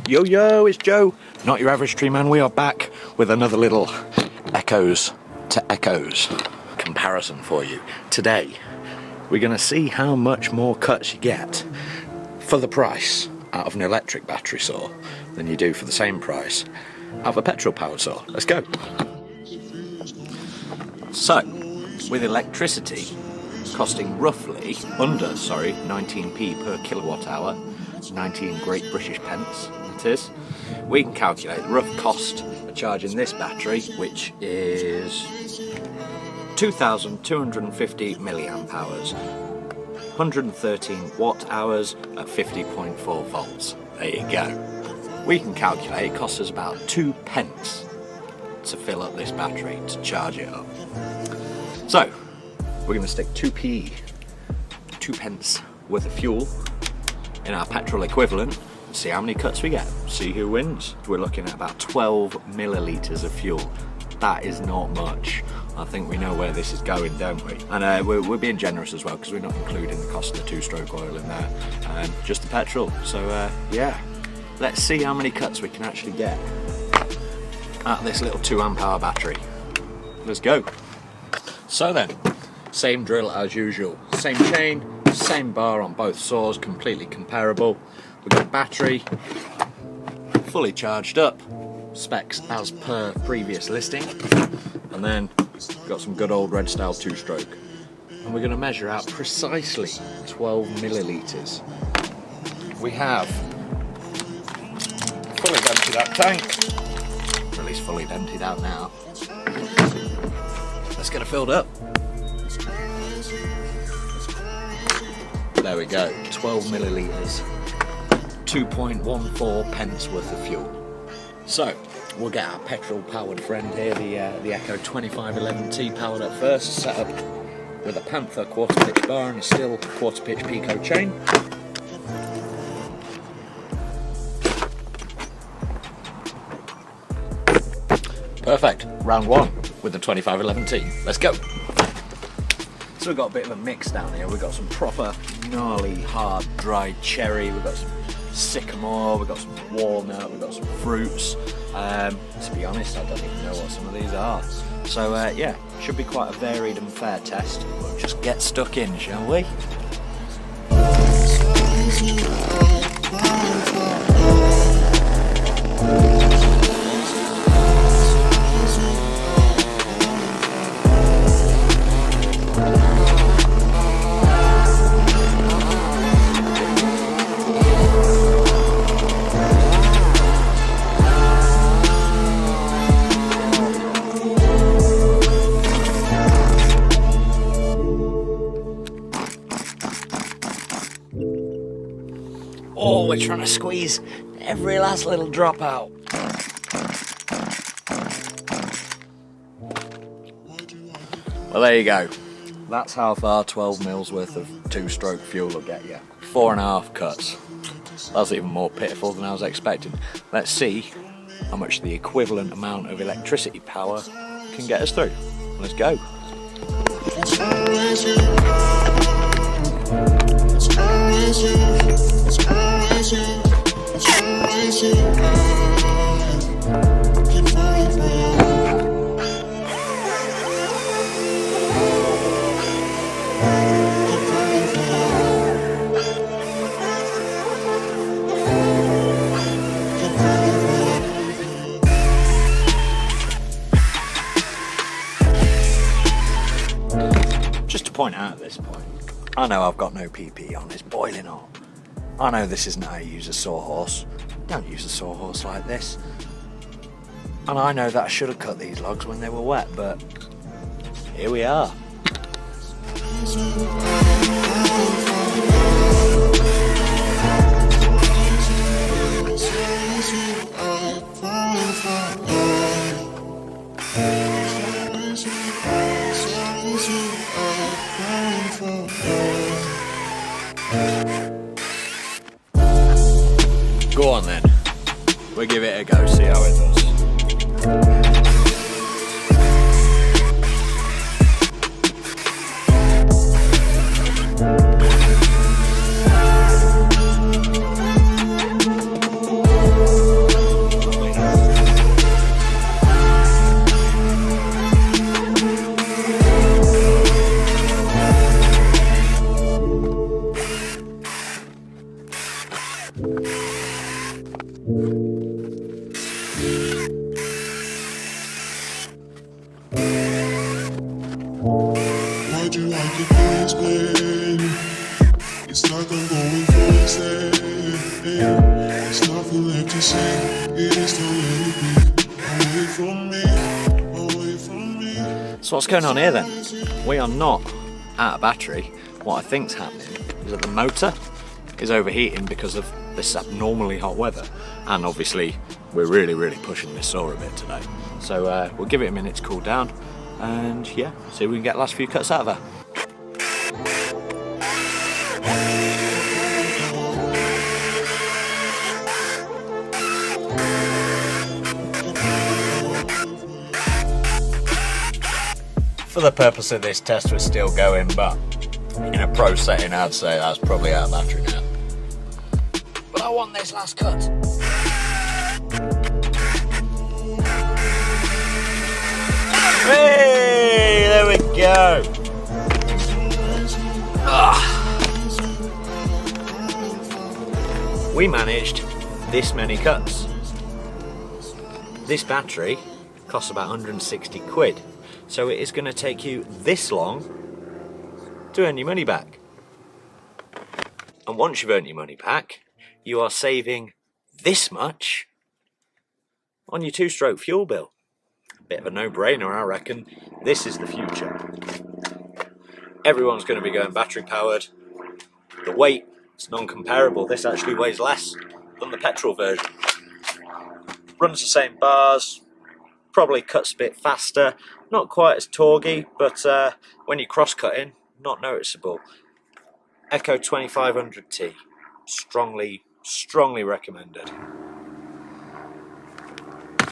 Yo yo, it's Joe, not your average tree man. We are back with another little echoes to echoes comparison for you. Today we're going to see how much more cuts you get for the price out of an electric battery saw than you do for the same price out of a petrol powered saw. Let's go. So with electricity costing roughly under 19p per kilowatt hour, 19 great British pence it is, we can calculate the rough cost of charging this battery, which is 2,250 milliamp hours, 113 watt hours at 50.4 volts. There you go. We can calculate it costs us about 2 pence to fill up this battery, to charge it up. So we're going to stick 2 pence worth of fuel in our petrol equivalent and see how many cuts we get, see who wins. We're looking at about 12 millilitres of fuel. That is not much. I think we know where this is going, don't we? And we're being generous as well, because we're not including the cost of the 2-stroke oil in there, just the petrol. So yeah, let's see how many cuts we can actually get out of this little 2 amp hour battery. Let's go. So then, same drill as usual, same chain, same bar on both saws, completely comparable. We've got battery fully charged up, specs as per previous listing, and then we've got some good old red style 2-stroke, and we're going to measure out precisely 12 millilitres. We have fully emptied that tank, or at least fully emptied out now. Let's get it filled up. There we go, 12 millilitres, 2.14 pence worth of fuel. So we'll get our petrol powered friend here, the Echo 2511T, powered up first, set up with a Panther quarter pitch bar and a Stihl quarter pitch Pico chain. Perfect, round 1 with the 2511T. Let's go. So we've got a bit of a mix down here. We've got some proper gnarly, hard, dry cherry. We've got some sycamore. We've got some walnut. We've got some fruits. To be honest, I don't even know what some of these are. So yeah, should be quite a varied and fair test. We'll just get stuck in, shall we? Oh, we're trying to squeeze every last little drop out. Well, there you go. That's how far 12 mils worth of 2-stroke fuel will get you. 4.5 cuts. That's even more pitiful than I was expecting. Let's see how much the equivalent amount of electricity power can get us through. Let's go. Just to point out at this point, I know I've got no PP on, it's boiling hot. I know this isn't how you use a sawhorse. Don't use a sawhorse like this. And I know that I should have cut these logs when they were wet, but here we are. Go on then, we'll give it a go, see how it does. Why'd you like it this way? It's like I'm going for insane. There's nothing left to say. It is to let it be. Away from me, away from me. So what's going on here then? We are not out of battery. What I think's happening is that the motor is overheating because of this abnormally hot weather, and obviously we're really pushing this saw a bit today. So we'll give it a minute to cool down, and yeah, see if we can get the last few cuts out of her. For the purpose of this test, we're still going, but in a pro setting, I'd say that's probably out of battery now. But I want this last cut. Hey, there we go. We managed this many cuts. This battery costs about 160 quid. So it is going to take you this long to earn your money back. And once you've earned your money back, you are saving this much on your 2-stroke fuel bill. Bit of a no-brainer, I reckon. This is the future. Everyone's going to be going battery powered. The weight is non-comparable. This actually weighs less than the petrol version. Runs the same bars, probably cuts a bit faster. Not quite as torgy, but when you're cross-cutting, not noticeable. Echo 2500T, strongly recommended.